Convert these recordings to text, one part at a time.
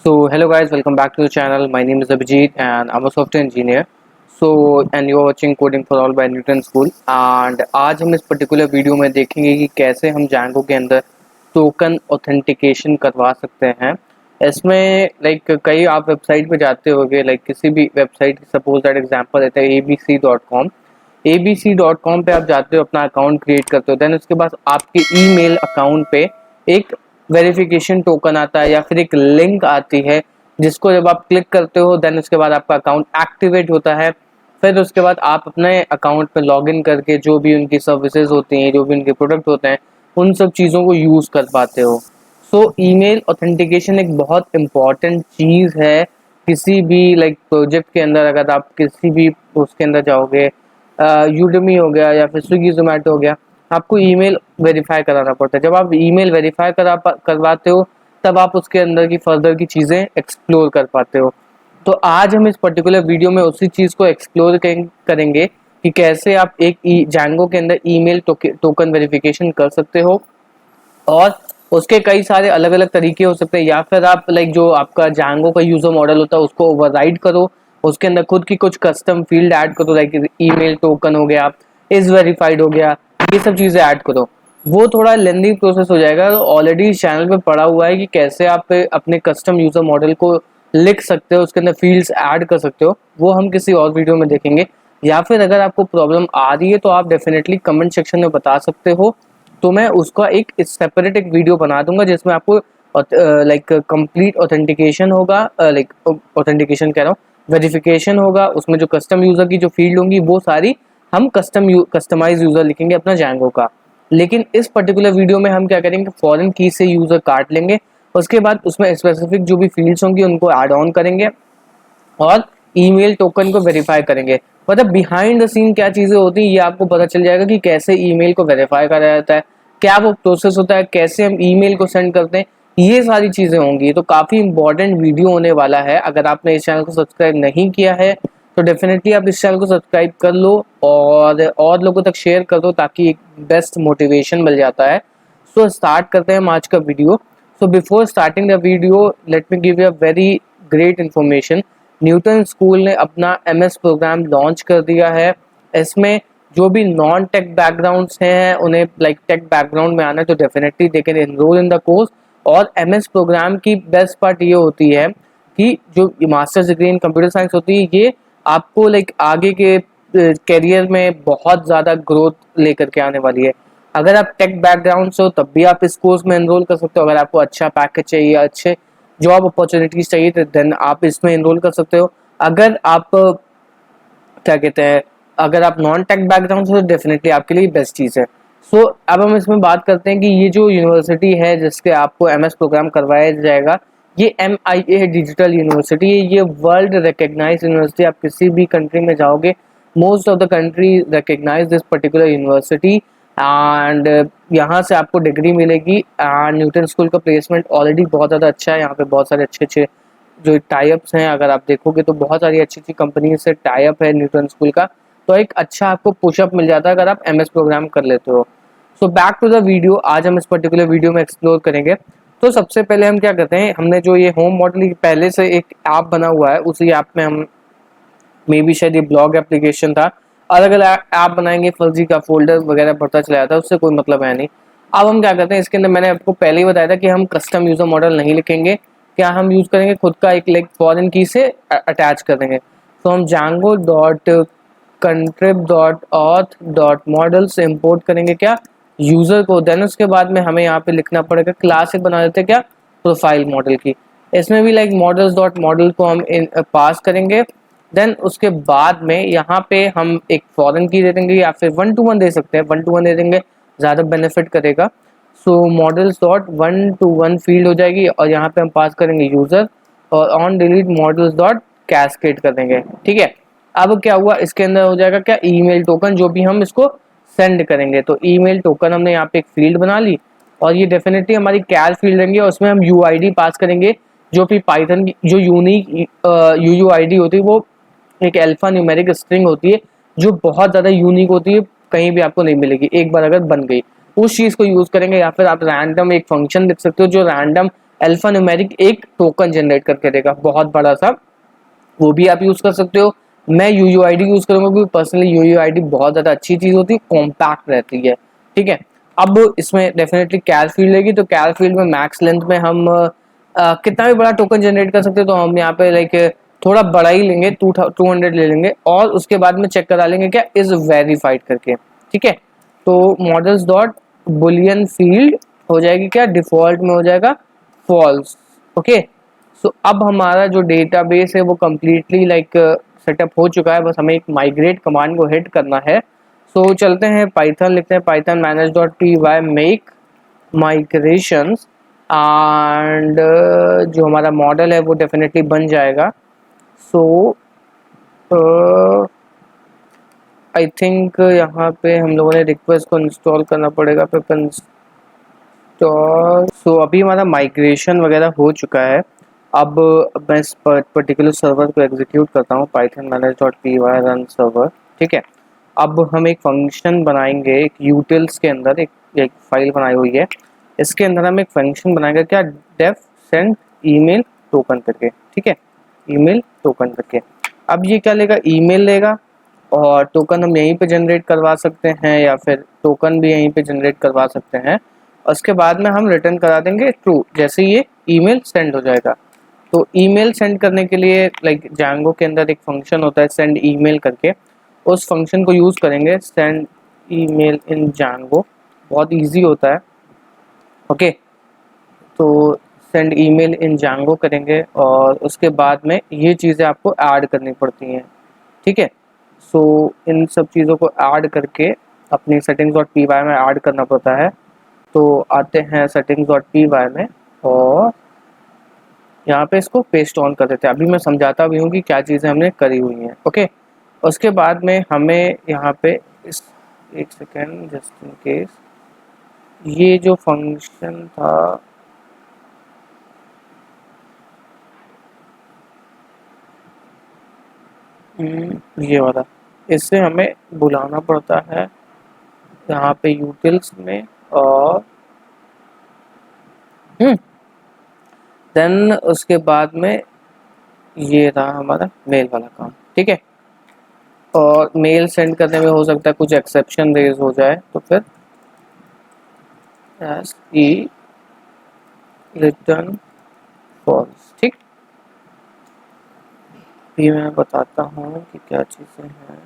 Hello guys, welcome back to the channel. My name is Abhijit and I'm a software engineer. And you are watching Coding for All by Newton School. And आज हम इस particular video में देखेंगे कि कैसे हम Django के अंदर टोकन ऑथेंटिकेशन करवा सकते हैं। इसमें कई आप वेबसाइट पे जाते होंगे, किसी भी वेबसाइट, सपोज दैट एग्जांपल देते हैं abc.com। abc.com पे आप जाते हो, अपना अकाउंट क्रिएट करते हो, देन उसके बाद आपके ईमेल अकाउंट पे एक वेरिफिकेशन टोकन आता है या फिर एक लिंक आती है, जिसको जब आप क्लिक करते हो देन उसके बाद आपका अकाउंट एक्टिवेट होता है। फिर उसके बाद आप अपने अकाउंट पे लॉगिन करके जो भी उनकी सर्विसेज होती हैं, जो भी उनके प्रोडक्ट होते हैं, उन सब चीज़ों को यूज़ कर पाते हो। ईमेल ऑथेंटिकेशन एक बहुत इम्पॉर्टेंट चीज़ है किसी भी प्रोजेक्ट के अंदर। अगर आप किसी भी उसके अंदर जाओगे, यूडेमी हो गया या फिर स्विगी जोमेटो हो गया, आपको ईमेल वेरीफाई कराना पड़ता है। जब आप ईमेल वेरीफाई करवाते हो तब आप उसके अंदर की फर्दर की चीज़ें एक्सप्लोर कर पाते हो। तो आज हम इस पर्टिकुलर वीडियो में उसी चीज़ को एक्सप्लोर करेंगे कि कैसे आप एक Django के अंदर ईमेल टोकन वेरिफिकेशन कर सकते हो। और उसके कई सारे अलग अलग तरीके हो सकते हैं, या फिर आप जो आपका Django का यूजर मॉडल होता है उसको ओवरराइड करो, उसके अंदर खुद की कुछ कस्टम फील्ड ऐड करो, ईमेल टोकन हो गया, इज वेरीफाइड हो गया, ये सब चीज़ें ऐड करो। वो थोड़ा लेंदी प्रोसेस हो जाएगा। ऑलरेडी चैनल पे पड़ा हुआ है कि कैसे आप अपने कस्टम यूजर मॉडल को लिख सकते हो, उसके अंदर फील्ड्स ऐड कर सकते हो, वो हम किसी और वीडियो में देखेंगे। या फिर अगर आपको प्रॉब्लम आ रही है तो आप डेफिनेटली कमेंट सेक्शन में बता सकते हो, तो मैं उसका एक सेपरेट एक वीडियो बना दूंगा जिसमें आपको कंप्लीट ऑथेंटिकेशन होगा, ऑथेंटिकेशन कह रहा हूँ, वेरिफिकेशन होगा। उसमें जो कस्टम यूज़र की जो फील्ड होंगी वो सारी हम कस्टमाइज यूज़र लिखेंगे अपना Django का। लेकिन इस पर्टिकुलर वीडियो में हम क्या करेंगे, फॉरेन की से यूज़र काट लेंगे, उसके बाद उसमें स्पेसिफिक जो भी फील्ड्स होंगी उनको ऐड ऑन करेंगे और ईमेल टोकन को वेरीफाई करेंगे। मतलब बिहाइंड द सीन क्या चीज़ें होती हैं ये आपको पता चल जाएगा कि कैसे ईमेल को वेरीफाई करा जाता है, क्या वो प्रोसेस होता है, कैसे हम ईमेल को सेंड करते हैं, ये सारी चीज़ें होंगी। तो काफ़ी इंपॉर्टेंट वीडियो होने वाला है। अगर आपने इस चैनल को सब्सक्राइब नहीं किया है तो डेफिनेटली आप इस चैनल को सब्सक्राइब कर लो और लोगों तक शेयर कर दो, ताकि एक बेस्ट मोटिवेशन मिल जाता है। स्टार्ट करते हैं हम आज का video. Before starting the video let me give you a very great information. Newton school ने अपना MS प्रोग्राम लॉन्च कर दिया है। इसमें जो भी नॉन टेक बैकग्राउंड्स हैं, उन्हें टेक बैकग्राउंड में आना है तो definitely they can enrol in the course. और MS प्रोग्राम की बेस्ट पार्ट ये होती है कि जो masters degree in computer science होती है, ये आपको आगे के करियर में बहुत ज़्यादा ग्रोथ लेकर के आने वाली है। अगर आप टेक बैकग्राउंड से हो तब भी आप इस कोर्स में एनरोल कर सकते हो। अगर आपको अच्छा पैकेज चाहिए, अच्छे जॉब अपॉर्चुनिटीज चाहिए, तो देन आप इसमें एनरोल कर सकते हो। अगर आप क्या कहते हैं, अगर आप नॉन टेक बैकग्राउंड से तो डेफिनेटली आपके लिए बेस्ट चीज़ है। अब हम इसमें बात करते हैं कि ये जो यूनिवर्सिटी है जिसके आपको MS प्रोग्राम करवाया जाएगा, ये MIA डिजिटल यूनिवर्सिटी है। ये वर्ल्ड रिकग्नाइज यूनिवर्सिटी। आप किसी भी कंट्री में जाओगे, most of the country recognise this particular university and यहाँ से आपको डिग्री मिलेगी। एंड न्यूटन स्कूल का प्लेसमेंट ऑलरेडी बहुत ज़्यादा अच्छा है। यहाँ पे बहुत सारे अच्छे अच्छे जो टाइप्स हैं, अगर आप देखोगे तो बहुत सारी अच्छी अच्छी कंपनी से टाइप है न्यूटन स्कूल का। तो एक अच्छा आपको पुशअप मिल जाता है अगर आप MS प्रोग्राम कर लेते हो। बैक टू द वीडियो, आज हम इस पर्टिकुलर वीडियो में एक्सप्लोर करेंगे। तो सबसे पहले हम क्या करते हैं, हमने जो ये होम मॉडल पहले से एक ऐप बना हुआ है, उसी ऐप में हम मे बी शायद ये ब्लॉग एप्लीकेशन था, अलग अलग ऐप बनाएंगे, फर्जी का फोल्डर वगैरह बढ़ता चला जाता है, उससे कोई मतलब है नहीं। अब हम क्या करते हैं, इसके अंदर मैंने आपको पहले ही बताया था कि हम कस्टम यूजर मॉडल नहीं लिखेंगे। क्या हम यूज करेंगे, खुद का एक फॉरेन की से अटैच कर देंगे। तो हम Django dot contrib dot auth dot model से इम्पोर्ट करेंगे क्या, यूजर को। देन उसके बाद में हमें यहाँ पे लिखना पड़ेगा, क्लास एक बना देते हैं क्या, प्रोफाइल मॉडल की। इसमें भी मॉडल्स डॉट मॉडल को हम पास करेंगे। देन उसके बाद में यहाँ पे हम एक फॉरेन की दे देंगे, या फिर 1 to 1 दे सकते हैं, 1 to 1 दे देंगे, ज़्यादा बेनिफिट करेगा। मॉडल्स डॉट 1 to 1 फील्ड हो जाएगी और यहाँ पे हम पास करेंगे यूज़र, और on delete models dot cascade कर देंगे। ठीक है, अब क्या हुआ, इसके अंदर हो जाएगा क्या, ईमेल टोकन, जो भी हम इसको सेंड करेंगे। तो ईमेल टोकन हमने यहाँ पे एक फील्ड बना ली, और ये डेफिनेटली हमारी कैर फील्ड रहेंगे, और उसमें हम UID पास करेंगे, जो भी पाइथन की जो यूनिक UUID होती है, वो एक अल्फा न्यूमेरिक स्ट्रिंग होती है जो बहुत ज़्यादा यूनिक होती है, कहीं भी आपको नहीं मिलेगी एक बार अगर बन गई। उस चीज़ को यूज़ करेंगे, या फिर आप रैंडम एक फंक्शन लिख सकते हो जो रैंडम अल्फा न्यूमेरिक एक टोकन जनरेट करके देगा, बहुत बड़ा सा, वो भी आप यूज कर सकते हो। मैं यूयूआईडी यूज करूंगा क्योंकि पर्सनली यूयूआईडी बहुत ज्यादा अच्छी चीज होती है, कॉम्पैक्ट रहती है, ठीक है। अब इसमें डेफिनेटली कैर फील्ड लेगी, तो कैर फील्ड में मैक्स लेंथ में हम कितना भी बड़ा टोकन जनरेट कर सकते हो, तो हम यहाँ पे लाइक थोड़ा बड़ा ही लेंगे, 200 ले लेंगे, और उसके बाद में चेक करा लेंगे क्या इज वेरीफाइड करके, ठीक है। तो मॉडल्स डॉट बुलियन फील्ड हो जाएगी क्या, डिफॉल्ट में हो जाएगा फॉल्स, ओके। सो अब हमारा जो डेटाबेस है वो कम्प्लीटली लाइक सेटअप हो चुका है, बस हमें एक माइग्रेट कमांड को हिट करना है। सो चलते हैं पाइथन लिखते हैं, Python manage dot P Y make migrations, and जो हमारा मॉडल है वो डेफिनेटली बन जाएगा। सो आई थिंक यहाँ पे हम लोगों ने रिक्वेस्ट को इंस्टॉल करना पड़ेगा, पिप इंस्टॉल। सो अभी हमारा माइग्रेशन वगैरह हो चुका है। अब मैं इस पर्टिकुलर सर्वर को एग्जीक्यूट करता हूँ, Python manage dot P Y run server, ठीक है। अब हम एक फंक्शन बनाएंगे, एक यूटिल्स के अंदर एक फाइल बनाई हुई है, इसके अंदर हम एक फंक्शन बनाएंगे क्या, डेफ सेंड ईमेल टोकन करके, ठीक है, ईमेल टोकन करके। अब ये क्या लेगा, ईमेल लेगा, और टोकन हम यहीं पे जनरेट करवा सकते हैं, या फिर टोकन भी यहीं पे जनरेट करवा सकते हैं। उसके बाद में हम रिटर्न करा देंगे ट्रू, जैसे ये ईमेल सेंड हो जाएगा। तो ईमेल सेंड करने के लिए लाइक जैंगो के अंदर एक फंक्शन होता है सेंड ईमेल करके, उस फंक्शन को यूज़ करेंगे, सेंड ईमेल इन जैंगो, बहुत इजी होता है, ओके। तो सेंड ईमेल इन जैंगो करेंगे, और उसके बाद में ये चीज़ें आपको ऐड करनी पड़ती हैं, ठीक है। सो इन सब चीज़ों को ऐड करके अपनी सेटिंग्स डॉट पी वाई में ऐड करना पड़ता है। तो आते हैं सेटिंग्स डॉट पी वाई में, और यहाँ पे इसको पेस्ट ऑन कर देते हैं। अभी मैं समझाता भी हूँ कि क्या चीज़ें हमने करी हुई हैं, ओके। उसके बाद में हमें यहाँ पे इस, एक सेकेंड जस्ट इन केस, ये जो फंक्शन था, ये वाला, इससे हमें बुलाना पड़ता है यहाँ पे यूटिल्स में, और देन उसके बाद में ये रहा हमारा मेल वाला काम, ठीक है। और मेल सेंड करने में हो सकता है कुछ एक्सेप्शन रेज हो जाए, तो फिर एस ई रिटर्न फॉल्स, ठीक। ये मैं बताता हूँ कि क्या चीज़ें हैं।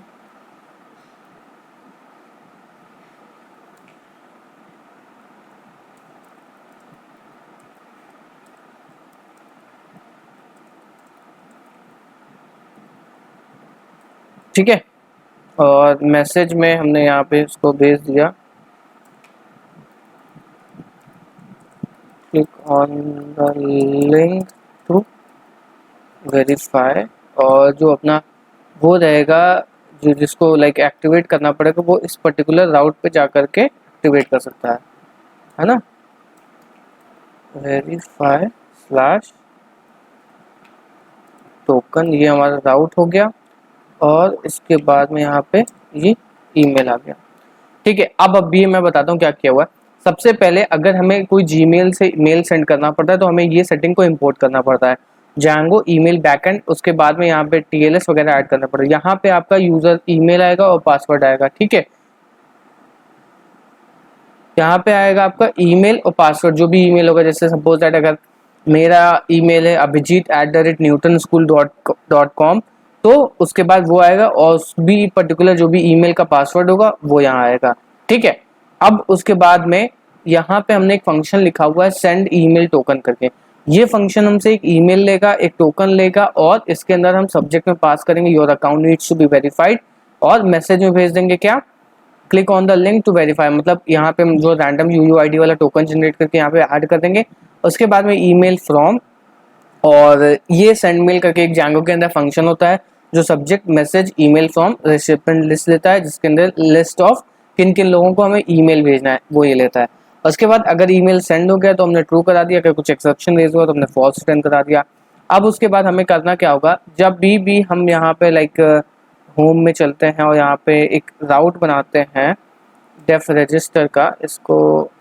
ठीक है, और मैसेज में हमने यहाँ पे इसको भेज दिया, click on the link to verify, और जो अपना वो रहेगा, जो जिसको लाइक एक्टिवेट करना पड़ेगा, वो इस पर्टिकुलर राउट पे जा करके एक्टिवेट कर सकता है ना, वेरीफाई स्लैश टोकन, ये हमारा राउट हो गया, और इसके बाद में यहाँ पे ये ईमेल आ गया, ठीक है। अब अभी मैं बताता हूँ क्या किया हुआ है। सबसे पहले अगर हमें कोई जीमेल से मेल सेंड करना पड़ता है, तो हमें ये सेटिंग को इंपोर्ट करना पड़ता है, जैंगो ईमेल बैकएंड, उसके बाद में यहाँ पे टीएलएस वगैरह ऐड करना पड़ेगा। यहाँ पे आपका यूजर ईमेल आएगा और पासवर्ड आएगा, ठीक है। यहाँ पे आएगा आपका ईमेल और पासवर्ड, जो भी ईमेल होगा, जैसे सपोज दैट अगर मेरा ईमेल है abhijit@newtonschool.com, तो उसके बाद वो आएगा, और उस भी पर्टिकुलर जो भी ईमेल का पासवर्ड होगा वो यहाँ आएगा, ठीक है। अब उसके बाद में यहाँ पे हमने एक फंक्शन लिखा हुआ है सेंड ईमेल टोकन करके, ये फंक्शन हमसे एक ईमेल लेगा, एक टोकन लेगा, और इसके अंदर हम सब्जेक्ट में पास करेंगे your account needs to be verified, और मैसेज में भेज देंगे क्या, click on the link to verify, मतलब यहाँ पे हम जो रैंडम यूयूआईडी वाला टोकन जनरेट करके यहाँ पे ऐड कर देंगे। उसके बाद में ईमेल फ्रॉम, और ये सेंड मेल करके एक जैंगो के अंदर फंक्शन होता है, जो subject message email from recipient list लेता है, जिसके अंदर लिस्ट ऑफ किन किन लोगों को हमें ईमेल भेजना है वो ये लेता है। उसके बाद अगर ईमेल सेंड हो गया तो हमने ट्रू करा दिया, अगर कुछ एक्सेप्शन रेज हुआ तो हमने फॉल्स रिटर्न करा दिया। अब उसके बाद हमें करना क्या होगा, जब भी हम यहाँ पे लाइक होम में चलते हैं, और यहाँ पे एक राउट बनाते हैं डेफ रजिस्टर का, इसको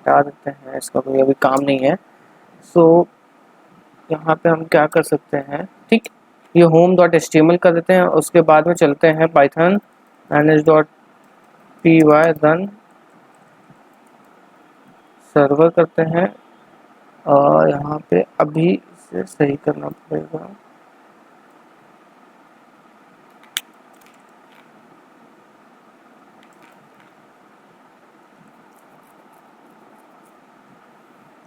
हटा देते हैं, इसका कोई अभी काम नहीं है। सो यहाँ पे हम क्या कर सकते हैं, ठीक, ये home.html कर देते हैं। उसके बाद में चलते हैं python manage.py run सर्वर करते हैं, और यहाँ पे अभी इसे सही करना पड़ेगा।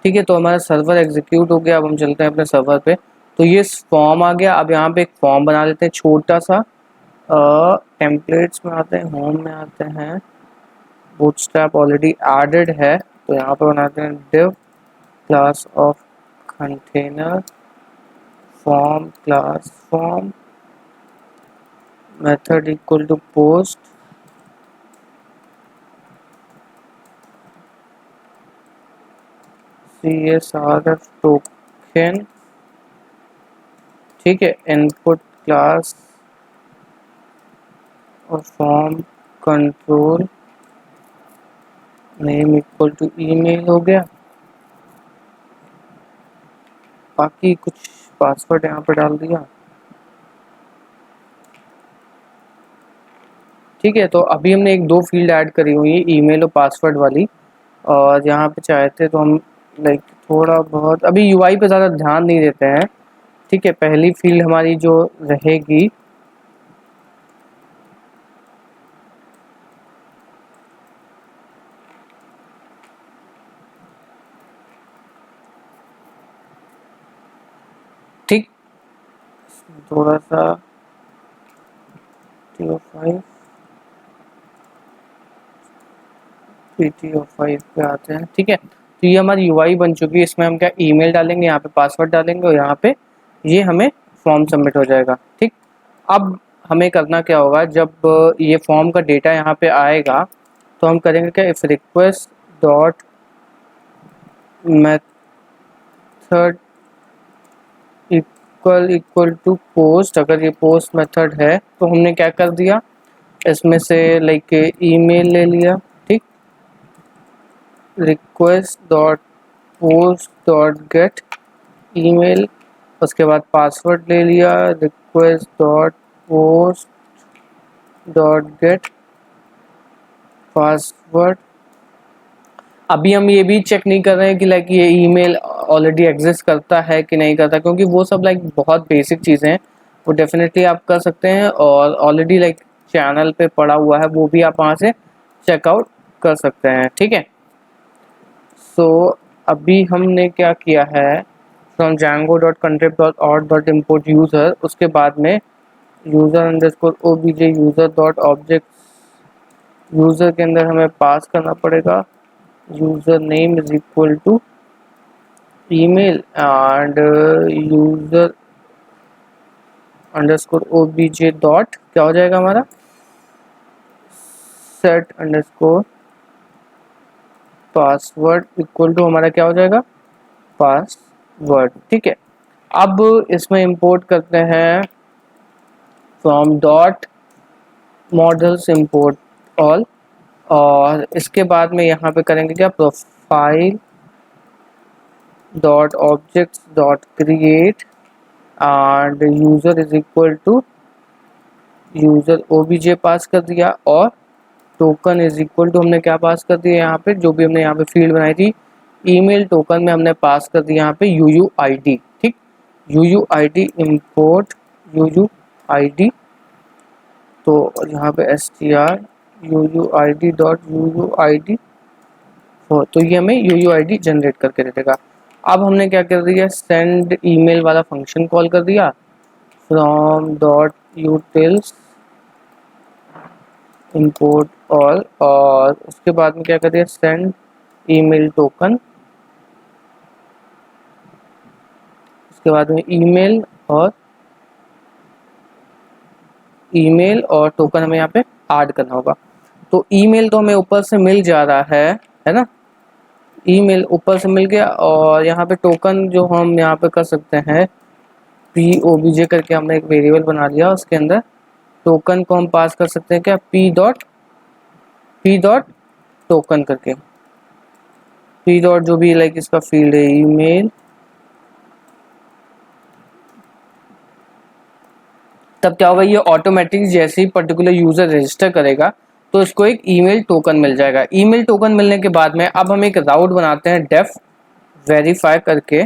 ठीक है, तो हमारा सर्वर एग्जीक्यूट हो गया। अब हम चलते हैं अपने सर्वर पे। तो ये फॉर्म आ गया। अब यहाँ पे एक फॉर्म बना लेते हैं छोटा सा। टेम्पलेट्स में आते हैं, होम में आते हैं, बूटस्ट्रैप ऑलरेडी एडेड है, तो यहाँ पे बनाते हैं div class of container form class form method equal to post CSRF token. ठीक है, इनपुट क्लास और form control name equal to email हो गया। बाकी कुछ पासवर्ड यहाँ पे डाल दिया। ठीक है, तो अभी हमने एक दो फील्ड ऐड करी हुई है, ईमेल और पासवर्ड वाली। और यहाँ पे चाहते तो हम लाइक थोड़ा बहुत अभी यूआई पे ज़्यादा ध्यान नहीं देते हैं। ठीक है, पहली फील्ड हमारी जो रहेगी, ठीक, थोड़ा सा TO5 TO5 पे आते हैं। ठीक है, तो ये हमारी यूआई बन चुकी है। इसमें हम क्या ईमेल डालेंगे, यहाँ पे पासवर्ड डालेंगे, और यहाँ पे ये हमें फॉर्म सबमिट हो जाएगा। ठीक, अब हमें करना क्या होगा, जब ये फॉर्म का डेटा यहाँ पे आएगा तो हम करेंगे क्या, if request dot method equal to post. अगर ये पोस्ट मेथड है तो हमने क्या कर दिया, इसमें से लाइक ईमेल ले लिया। ठीक, request dot post dot get email, उसके बाद पासवर्ड ले लिया, request dot post dot gate password. अभी हम ये भी चेक नहीं कर रहे हैं कि लाइक ये ईमेल ऑलरेडी एग्जिस्ट करता है कि नहीं करता, क्योंकि वो सब लाइक बहुत बेसिक चीज़ें हैं, वो डेफिनेटली आप कर सकते हैं। और ऑलरेडी लाइक चैनल पे पड़ा हुआ है, वो भी आप वहाँ से चेकआउट कर सकते हैं। ठीक है, सो अभी हमने क्या किया है, फ्रॉम django.contrib.out.import यूज़र, उसके बाद में user underscore obj user dot object, user के अंदर हमें पास करना पड़ेगा user name is equal to email and user underscore obj dot क्या हो जाएगा हमारा, set underscore password equal to हमारा क्या हो जाएगा, पासवर्ड। ठीक है, अब इसमें इंपोर्ट करते हैं from dot models import all, और इसके बाद में यहाँ पे करेंगे क्या, profile dot objects dot create and user is equal to user obj pass कर दिया, और टोकन इज इक्वल टू हमने क्या पास कर दिया, यहाँ पे जो भी हमने यहाँ पे फील्ड बनाई थी ईमेल टोकन में हमने पास कर दिया यहाँ पे UUID। ठीक, UUID इंपोर्ट UUID, तो यहाँ पे str UUID डॉट UUID, तो ये हमें UUID जनरेट करके दे देगा। अब हमने क्या कर दिया, सेंड ईमेल वाला फंक्शन कॉल कर दिया from dot utils import all, और उसके बाद में क्या कर दिया, सेंड ईमेल टोकन, उसके बाद में ईमेल और टोकन हमें यहाँ पे ऐड करना होगा। तो ईमेल तो हमें ऊपर से मिल जा रहा है ना, ईमेल ऊपर से मिल गया, और यहाँ पे टोकन जो हम यहाँ पे कर सकते हैं POBJ करके हमने एक वेरिएबल बना लिया, उसके अंदर टोकन को हम पास कर सकते हैं क्या, P डॉट टोकन करके। पी डॉट जो भी लाइक इसका फील्ड है ईमेल, तब क्या होगा, ये ऑटोमेटिक जैसे ही पर्टिकुलर यूजर रजिस्टर करेगा तो इसको एक ईमेल टोकन मिल जाएगा। ईमेल टोकन मिलने के बाद में अब हम एक राउट बनाते हैं डेफ वेरीफाई करके,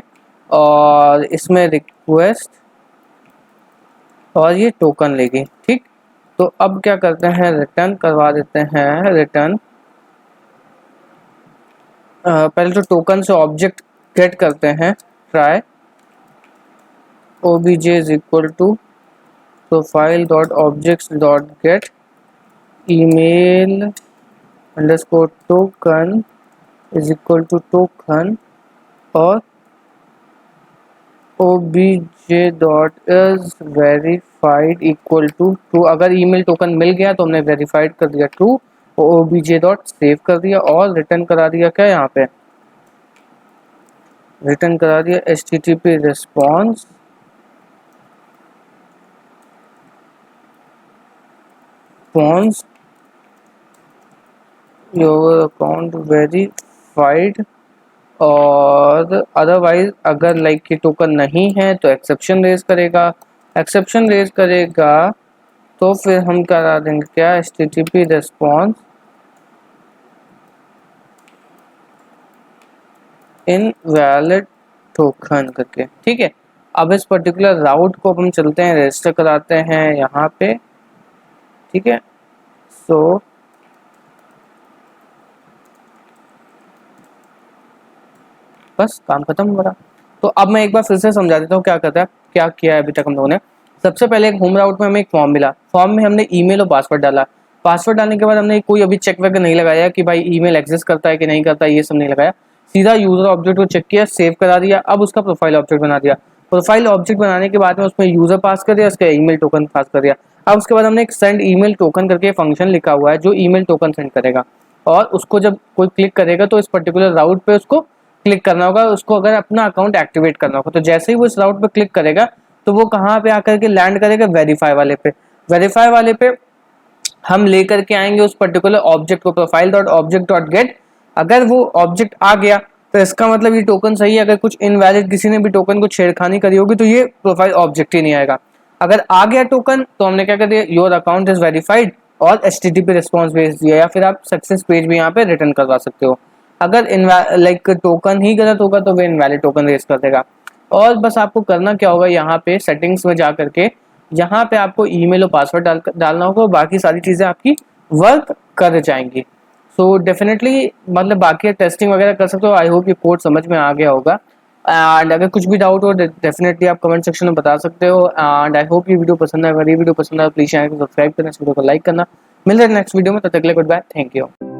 और इसमें रिक्वेस्ट और ये टोकन लेगी। ठीक, तो अब क्या करते हैं, रिटर्न करवा देते हैं। रिटर्न पहले तो टोकन से ऑब्जेक्ट गेट करते हैं, try obj is equal to profile dot objects dot get email underscore token is equal to token, और obj dot is verified equal to true. अगर ईमेल टोकन मिल गया तो हमने वेरीफाइड कर दिया ट्रू, और obj डॉट सेव कर दिया और रिटर्न करा दिया क्या, यहाँ पे रिटर्न करा दिया http response your account verified. और अदरवाइज अगर लाइक की टोकन नहीं है तो एक्सेप्शन रेज करेगा। एक्सेप्शन रेज करेगा तो फिर हम करा देंगे क्या, http रिस्पॉन्स इनवैलिड टोकन करके। ठीक है, अब इस पर्टिकुलर राउट को हम चलते हैं रजिस्टर कराते हैं यहाँ पे। ठीक है, सो बस काम खत्म हो रहा। तो अब मैं एक बार फिर से समझा देता हूँ क्या करता है, क्या किया है अभी तक हम लोगों ने। सबसे पहले एक होम राउट में हमें एक फॉर्म मिला, फॉर्म में हमने ईमेल और पासवर्ड डाला। पासवर्ड डालने के बाद हमने कोई अभी चेक वगैरह नहीं लगाया कि भाई ईमेल एग्जिस्ट करता है कि नहीं करता है, ये सब नहीं लगाया। सीधा यूजर ऑब्जेक्ट को चेक किया, सेव करा दिया, अब उसका प्रोफाइल ऑब्जेक्ट बना दिया। प्रोफाइल ऑब्जेक्ट बनाने के बाद में उसमें यूजर पास कर दिया, उसका ईमेल टोकन पास कर दिया। अब उसके बाद हमने एक सेंड ईमेल टोकन करके फंक्शन लिखा हुआ है जो ईमेल टोकन सेंड करेगा, और उसको जब कोई क्लिक करेगा तो इस पर्टिकुलर राउट पे उसको क्लिक करना होगा, उसको अगर अपना अकाउंट एक्टिवेट करना होगा। तो जैसे ही वो इस राउट पे क्लिक करेगा तो वो कहाँ पे आकर के लैंड करेगा, वेरीफाई वाले पे। वेरीफाई वाले पे हम लेकर के आएंगे उस पर्टिकुलर ऑब्जेक्ट को, profile dot object dot gate. अगर वो ऑब्जेक्ट आ गया तो इसका मतलब ये टोकन सही है। अगर कुछ इनवैलिड किसी ने भी टोकन को छेड़खानी करी होगी तो ये प्रोफाइल ऑब्जेक्ट ही नहीं आएगा। अगर आ गया टोकन तो हमने क्या कर दिया, योर अकाउंट इज वेरीफाइड, और HTTP रिस्पॉन्स भेज दिया, या फिर आप सक्सेस पेज भी यहाँ पे रिटर्न करवा सकते हो। अगर लाइक टोकन ही गलत होगा तो वे इनवैलिड टोकन रेज कर देगा। और बस आपको करना क्या होगा, यहाँ पे सेटिंग्स में जा करके यहाँ पे आपको ईमेल और पासवर्ड डालना होगा, बाकी सारी चीज़ें आपकी वर्क कर जाएंगी। सो डेफिनेटली मतलब बाकी टेस्टिंग वगैरह कर सकते हो। आई होप ये कोड समझ में आ गया होगा। एंड अगर कुछ भी डाउट हो डेफिनेटली आप कमेंट सेक्शन में बता सकते हो। एंड आई होप ये वीडियो पसंद है। अगर ये वीडियो पसंद है प्लीज चैनल को सब्सक्राइब करना, इस वीडियो को लाइक करना। मिलते हैं नेक्स्ट वीडियो में, तब तक के लिए गुड बाय, थैंक यू।